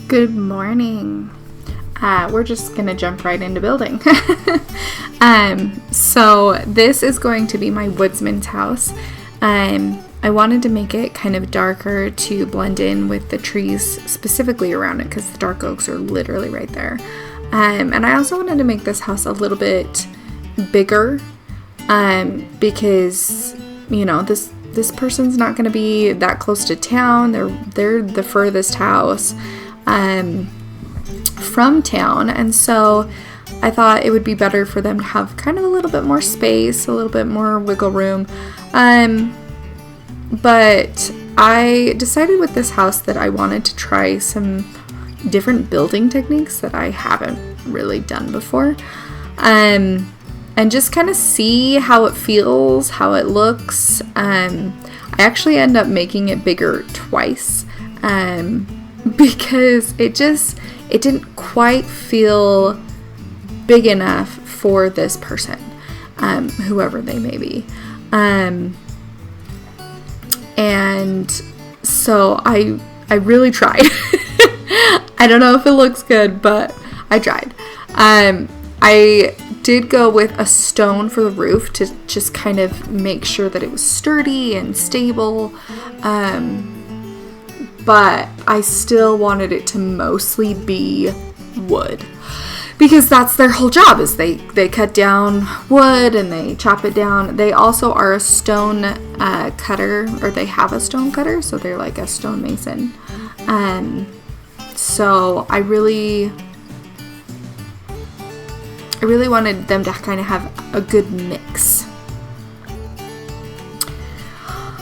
Good morning. We're just gonna jump right into building. So this is going to be my woodsman's house. I wanted to make it kind of darker to blend in with the trees specifically around it because the dark oaks are literally right there. And I also wanted to make this house a little bit bigger because, you know, this person's not going to be that close to town. They're the furthest house from town, and so I thought it would be better for them to have kind of a little bit more space, a little bit more wiggle room. But I decided with this house that I wanted to try some different building techniques that I haven't really done before, and just kind of see how it feels, how it looks. I actually end up making it bigger twice because it didn't quite feel big enough for this person, whoever they may be. And so I really tried. I don't know if it looks good, but I tried. I did go with a stone for the roof to just kind of make sure that it was sturdy and stable. But I still wanted it to mostly be wood, because that's their whole job, is they cut down wood and they chop it down. They also are a stone cutter, or they have a stone cutter, so they're like a stone mason. So I really wanted them to kind of have a good mix.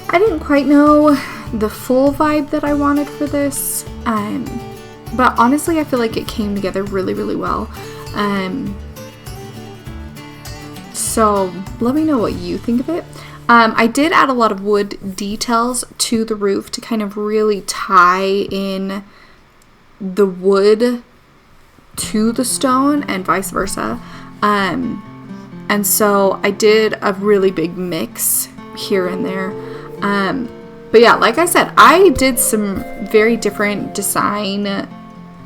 I didn't quite know the full vibe that I wanted for this, but honestly I feel like it came together really, really well. So let me know what you think of it. I did add a lot of wood details to the roof to kind of really tie in the wood to the stone and vice versa. And so I did a really big mix here and there. But yeah, like I said, I did some very different design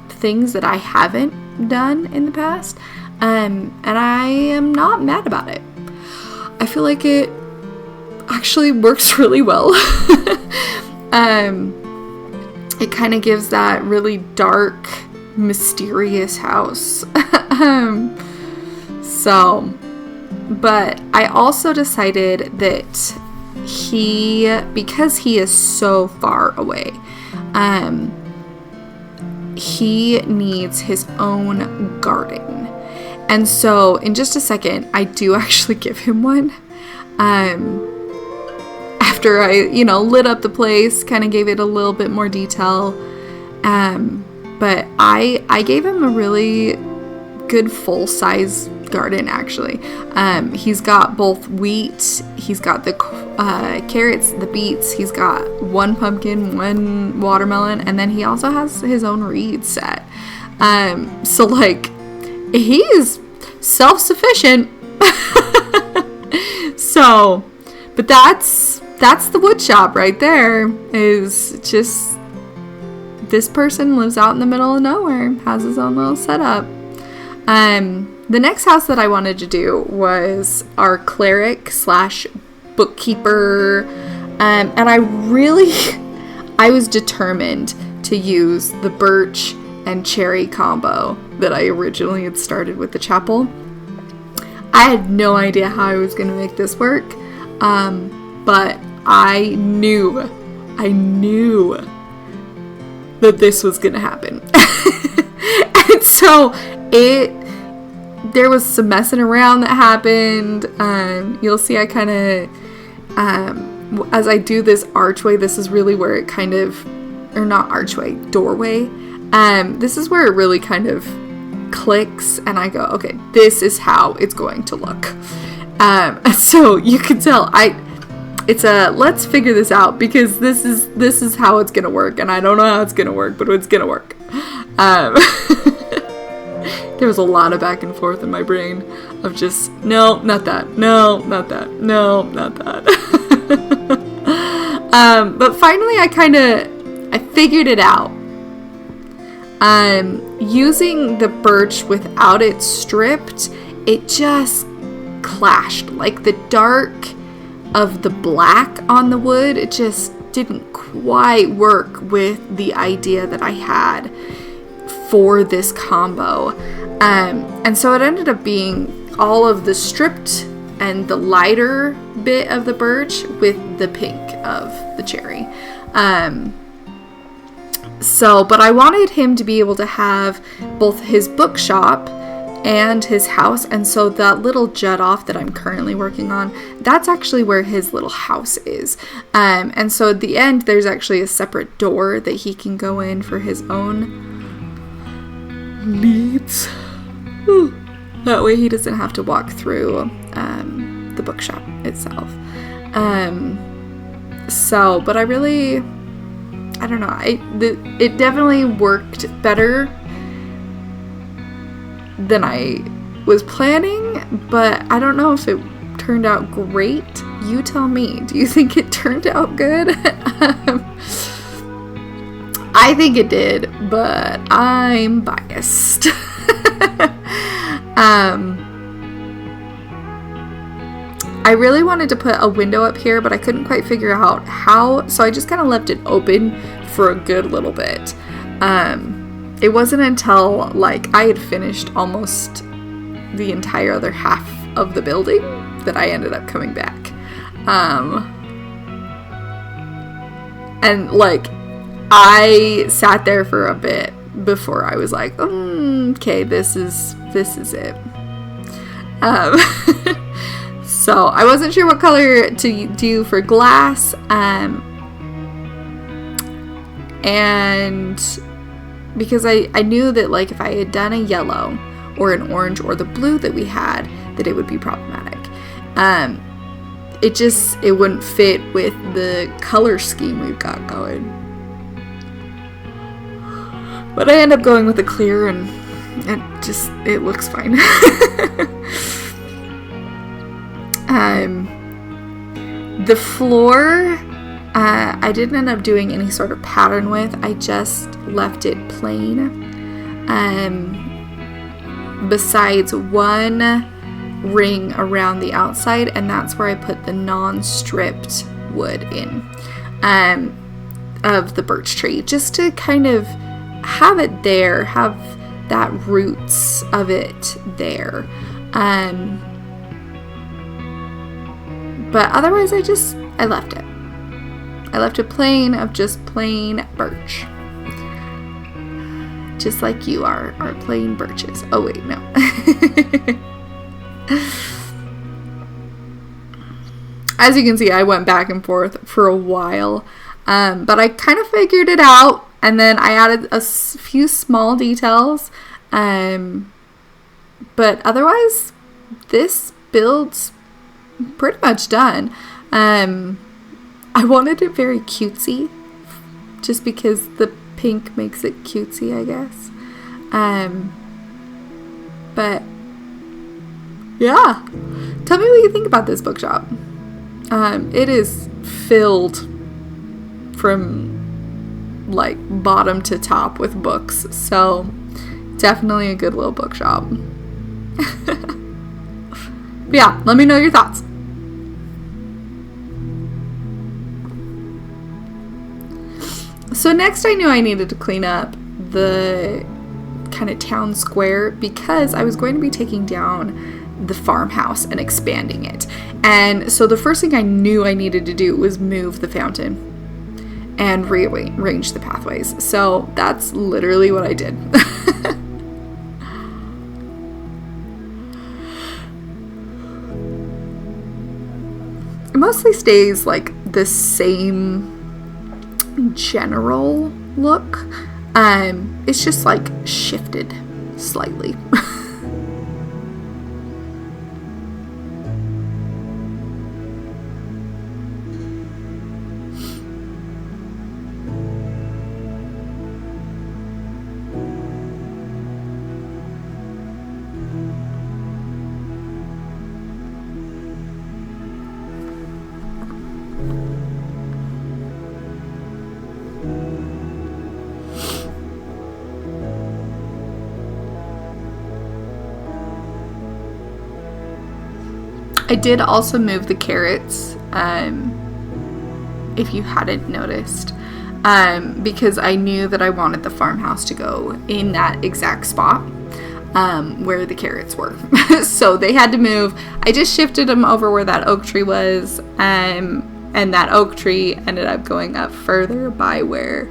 things that I haven't done in the past. And I am not mad about it. I feel like it actually works really well. It kind of gives that really dark, mysterious house. But I also decided that because he is so far away, he needs his own garden. And so in just a second, I do actually give him one. After I, lit up the place, kind of gave it a little bit more detail. But I gave him a really good full-size garden, actually. He's got both wheat, he's got the carrots, the beets, he's got one pumpkin, one watermelon, and then he also has his own reed set. So like, he is self-sufficient. So, but that's the wood shop right there. Is just, this person lives out in the middle of nowhere, has his own little setup. The next house that I wanted to do was our cleric / bookkeeper, and I was determined to use the birch and cherry combo that I originally had started with the chapel. I had no idea how I was going to make this work, but I knew that this was going to happen. And so there was some messing around that happened. You'll see I kind of, as I do this archway, this is really where it kind of, or not archway, doorway. This is where it really kind of clicks, and I go, okay, this is how it's going to look. So you can tell it's a let's figure this out, because this is how it's gonna work, and I don't know how it's gonna work, but it's gonna work. There was a lot of back and forth in my brain of just, no, not that, no, not that, no, not that. But finally I figured it out. Using the birch without it stripped, it just clashed. Like the dark of the black on the wood, it just didn't quite work with the idea that I had for this combo. And so it ended up being all of the stripped and the lighter bit of the birch with the pink of the cherry. But I wanted him to be able to have both his bookshop and his house, and so that little jut off that I'm currently working on, that's actually where his little house is. And so at the end, there's actually a separate door that he can go in for his own needs. That way he doesn't have to walk through the bookshop itself. But I really, I don't know, it definitely worked better than I was planning, but I don't know if it turned out great. You tell me. Do you think it turned out good? I think it did, but I'm biased. I really wanted to put a window up here, but I couldn't quite figure out how, so I just kind of left it open for a good little bit. It wasn't until like I had finished almost the entire other half of the building that I ended up coming back. And like I sat there for a bit before I was like, okay, this is it. So I wasn't sure what color to do for glass, and because I knew that like if I had done a yellow or an orange or the blue that we had, that it would be problematic. It wouldn't fit with the color scheme we've got going. But I end up going with the clear, and it looks fine. The floor, I didn't end up doing any sort of pattern with. I just left it plain. Besides one ring around the outside, and that's where I put the non-stripped wood in of the birch tree, just to kind of have it there, have that roots of it there. But otherwise I left it. I left it plain, of just plain birch. Just like you are plain birches. Oh wait, no. As you can see, I went back and forth for a while. But I kind of figured it out, and then I added a few small details. But otherwise, this build's pretty much done. I wanted it very cutesy, just because the pink makes it cutesy, I guess. But yeah, tell me what you think about this bookshop. It is filled from like bottom to top with books, so definitely a good little bookshop. But yeah, let me know your thoughts. So next I knew I needed to clean up the kind of town square, because I was going to be taking down the farmhouse and expanding it. And so the first thing I knew I needed to do was move the fountain and rearrange the pathways. So that's literally what I did. It mostly stays like the same general look. It's just like shifted slightly. I did also move the carrots, if you hadn't noticed, because I knew that I wanted the farmhouse to go in that exact spot where the carrots were. So they had to move. I just shifted them over where that oak tree was, and that oak tree ended up going up further by where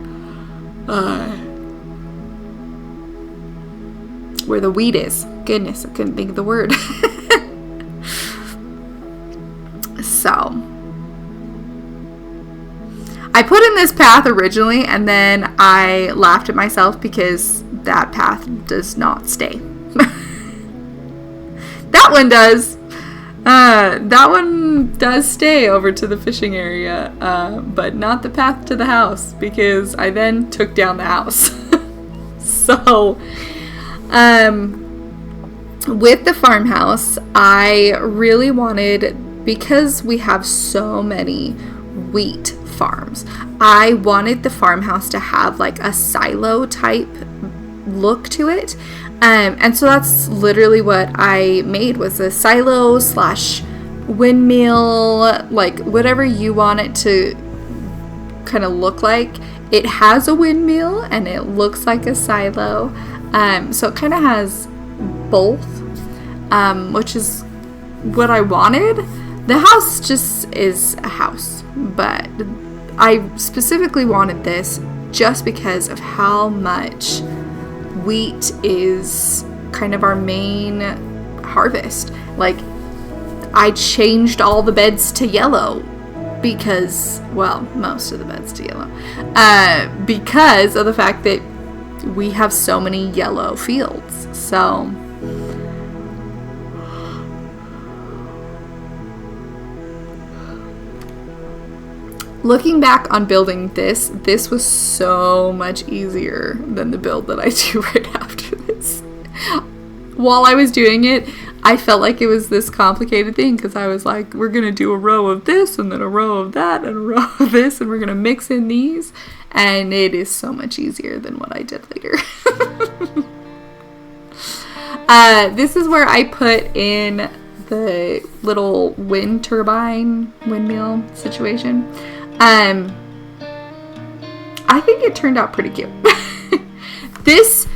the weed is. Goodness, I couldn't think of the word. So I put in this path originally, and then I laughed at myself because that path does not stay. That one does. That one does stay over to the fishing area, but not the path to the house, because I then took down the house. So, with the farmhouse, I really wanted, because we have so many wheat farms, I wanted the farmhouse to have like a silo type look to it. And so that's literally what I made, was a silo / windmill, like whatever you want it to kind of look like. It has a windmill and it looks like a silo. So it kind of has both, which is what I wanted. The house just is a house, but I specifically wanted this just because of how much wheat is kind of our main harvest. Like, I changed all the beds to yellow because, well, most of the beds to yellow, because of the fact that we have so many yellow fields. So looking back on building this was so much easier than the build that I do right after this. While I was doing it, I felt like it was this complicated thing, because I was like, we're going to do a row of this, and then a row of that, and a row of this, and we're going to mix in these, and it is so much easier than what I did later. This is where I put in the little wind turbine windmill situation. I think it turned out pretty cute. This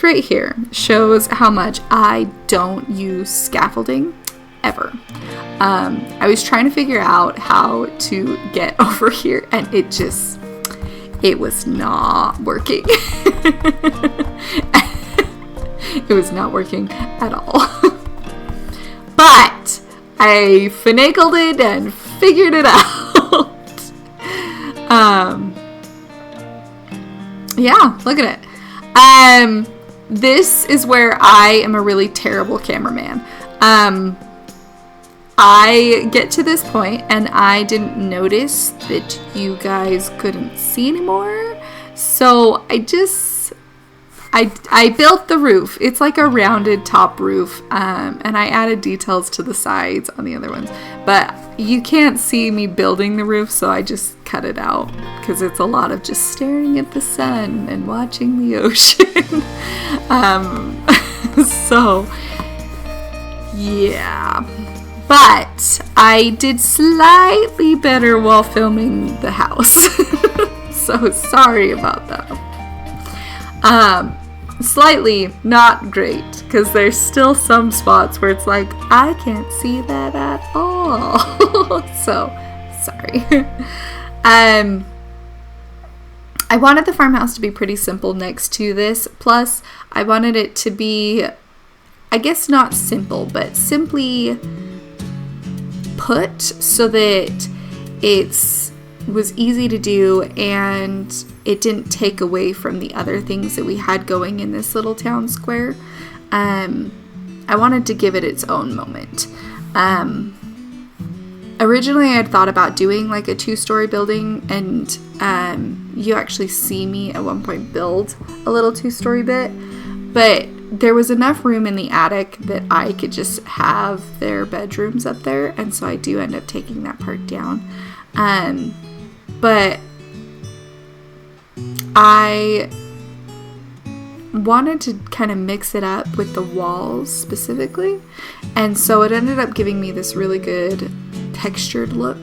right here shows how much I don't use scaffolding ever. I was trying to figure out how to get over here, and it was not working. It was not working at all. But I finagled it and figured it out. Yeah, look at it. This is where I am a really terrible cameraman. I get to this point and I didn't notice that you guys couldn't see anymore. So I built the roof. It's like a rounded top roof, and I added details to the sides on the other ones. But you can't see me building the roof, so I just cut it out, because it's a lot of just staring at the sun and watching the ocean. So, yeah. But I did slightly better while filming the house. So sorry about that. Slightly not great, because there's still some spots where it's like, I can't see that at all. So, sorry. I wanted the farmhouse to be pretty simple next to this. Plus, I wanted it to be, I guess not simple, but simply put so that it was easy to do and it didn't take away from the other things that we had going in this little town square. I wanted to give it its own moment. Originally I had thought about doing like a 2-story building, and you actually see me at one point build a little 2-story bit, but there was enough room in the attic that I could just have their bedrooms up there, and so I do end up taking that part down. But I wanted to kind of mix it up with the walls specifically, and so it ended up giving me this really good textured look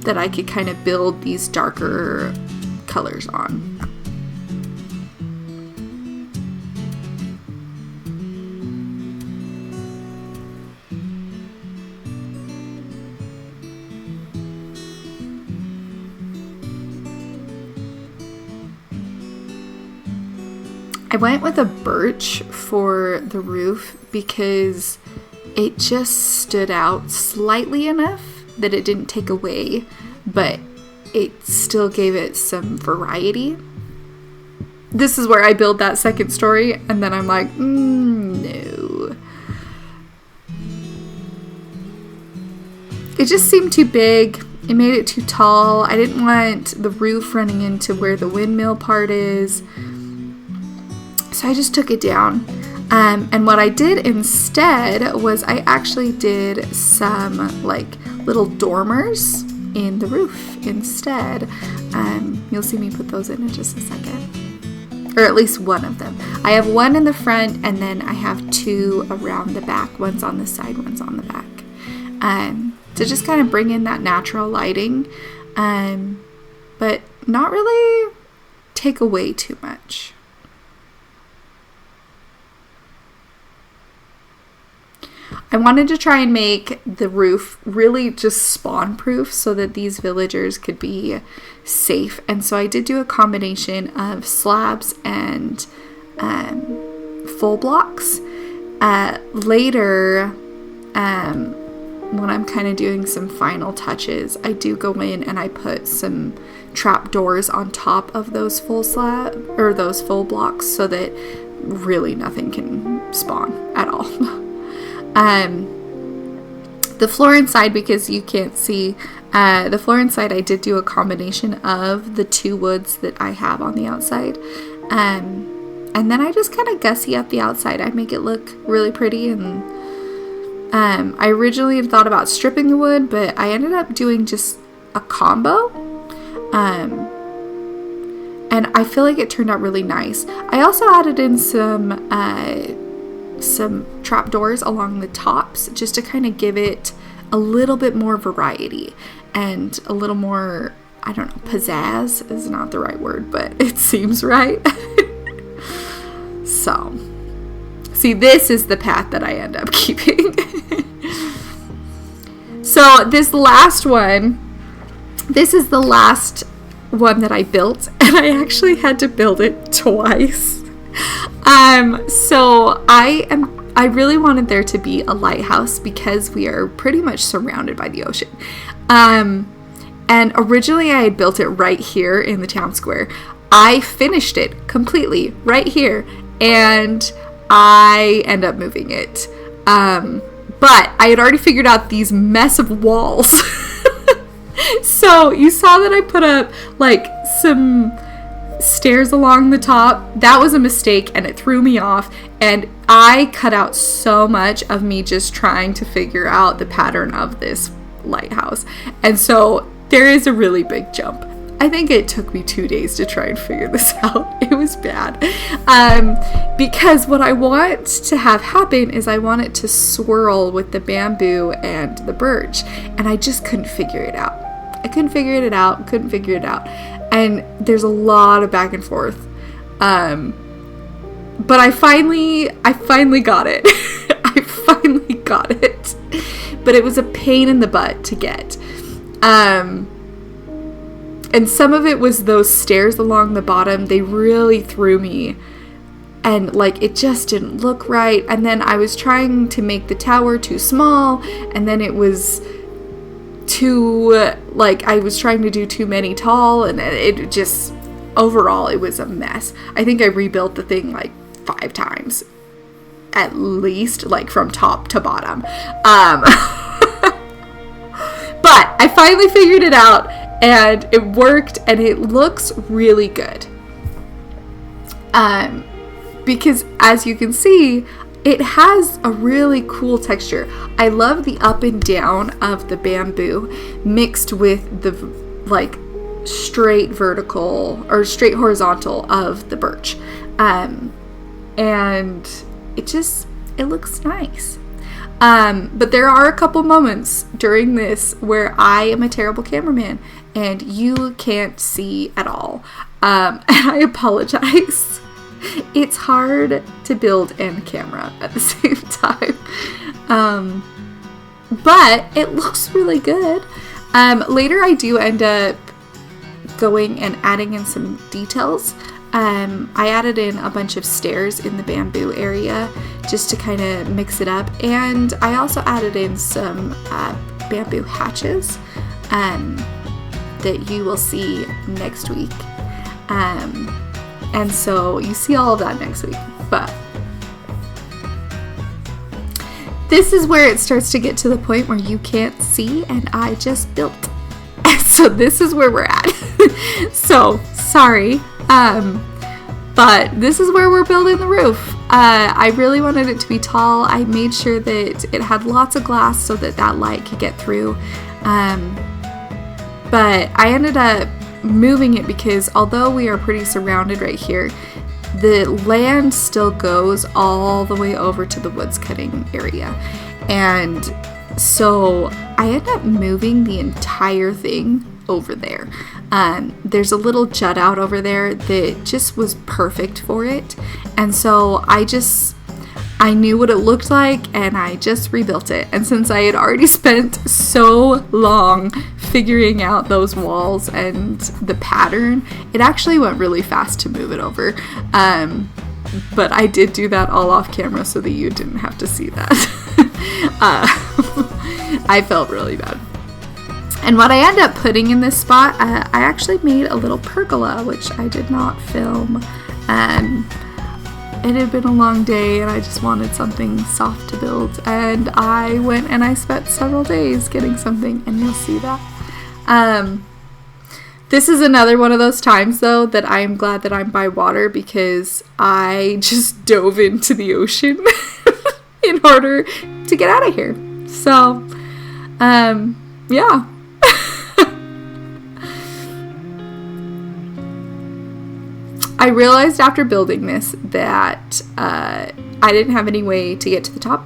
that I could kind of build these darker colors on. I went with a birch for the roof because it just stood out slightly enough that it didn't take away, but it still gave it some variety. This is where I build that second story, and then I'm like, no. It just seemed too big. It made it too tall. I didn't want the roof running into where the windmill part is. So I just took it down. And what I did instead was I actually did some like little dormers in the roof instead. You'll see me put those in just a second. Or at least one of them. I have one in the front, and then I have two around the back. One's on the side, one's on the back. To just kind of bring in that natural lighting. But not really take away too much. I wanted to try and make the roof really just spawn proof so that these villagers could be safe. And so I did do a combination of slabs and full blocks. Later, when I'm kind of doing some final touches, I do go in and I put some trap doors on top of those full slab or those full blocks so that really nothing can spawn at all. The floor inside, because you can't see, the floor inside I did do a combination of the two woods that I have on the outside. And then I just kind of gussy up the outside. I make it look really pretty, and I originally had thought about stripping the wood, but I ended up doing just a combo. And I feel like it turned out really nice. I also added in some trapdoors along the tops just to kind of give it a little bit more variety and a little more, I don't know, pizzazz is not the right word, but it seems right. So, see, this is the path that I end up keeping. So this last one, this is the last one that I built, and I actually had to build it twice. So I really wanted there to be a lighthouse because we are pretty much surrounded by the ocean. And originally I had built it right here in the town square. I finished it completely right here, and I end up moving it. But I had already figured out these mess of walls. So you saw that I put up like some stairs along the top. That was a mistake, and it threw me off, and I cut out so much of me just trying to figure out the pattern of this lighthouse. And so there is a really big jump. I think it took me 2 days to try and figure this out. It was bad. Because what I want to have happen is I want it to swirl with the bamboo and the birch, and I just couldn't figure it out. couldn't figure it out. And there's a lot of back and forth. But I finally got it. I finally got it. But it was a pain in the butt to get. And some of it was those stairs along the bottom. They really threw me. And, like, it just didn't look right. And then I was trying to make the tower too small. And then it was too, like, I was trying to do too many tall. And it just, overall, it was a mess. I think I rebuilt the thing, like, 5 times. At least, like, from top to bottom. But I finally figured it out. And it worked. And it looks really good. Because as you can see, it has a really cool texture. I love the up and down of the bamboo mixed with the, like, straight vertical or straight horizontal of the birch. And it looks nice. But there are a couple moments during this where I am a terrible cameraman and you can't see at all. And I apologize. It's hard to build and camera at the same time. But it looks really good. Later I do end up going and adding in some details. I added in a bunch of stairs in the bamboo area just to kind of mix it up. And I also added in some bamboo hatches that you will see next week. And so you see all of that next week. But this is where it starts to get to the point where you can't see and I just built. And so this is where we're at. So sorry. But this is where we're building the roof. I really wanted it to be tall. I made sure that it had lots of glass so that that light could get through. But I ended up moving it because although we are pretty surrounded right here, the land still goes all the way over to the woods cutting area. And so I ended up moving the entire thing over there. There's a little jut out over there that just was perfect for it. And so I knew what it looked like and I just rebuilt it. And since I had already spent so long figuring out those walls and the pattern, it actually went really fast to move it over. But I did do that all off camera so that you didn't have to see that. I felt really bad. And what I ended up putting in this spot, I actually made a little pergola, which I did not film. It had been a long day and I just wanted something soft to build. And I went and I spent several days getting something, and you'll see that. This is another one of those times, though, that I am glad that I'm by water because I just dove into the ocean in order to get out of here. So, yeah. I realized after building this that I didn't have any way to get to the top.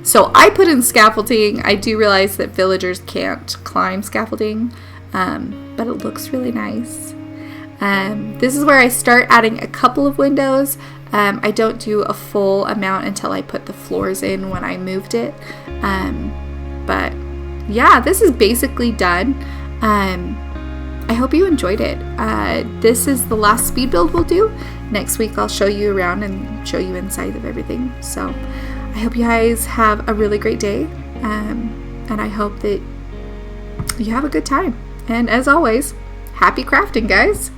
So I put in scaffolding. I do realize that villagers can't climb scaffolding, but it looks really nice. This is where I start adding a couple of windows. I don't do a full amount until I put the floors in when I moved it. But yeah, this is basically done. I hope you enjoyed it. This is the last speed build we'll do. Next week I'll show you around and show you inside of everything. So I hope you guys have a really great day. And I hope that you have a good time. And as always, happy crafting, guys.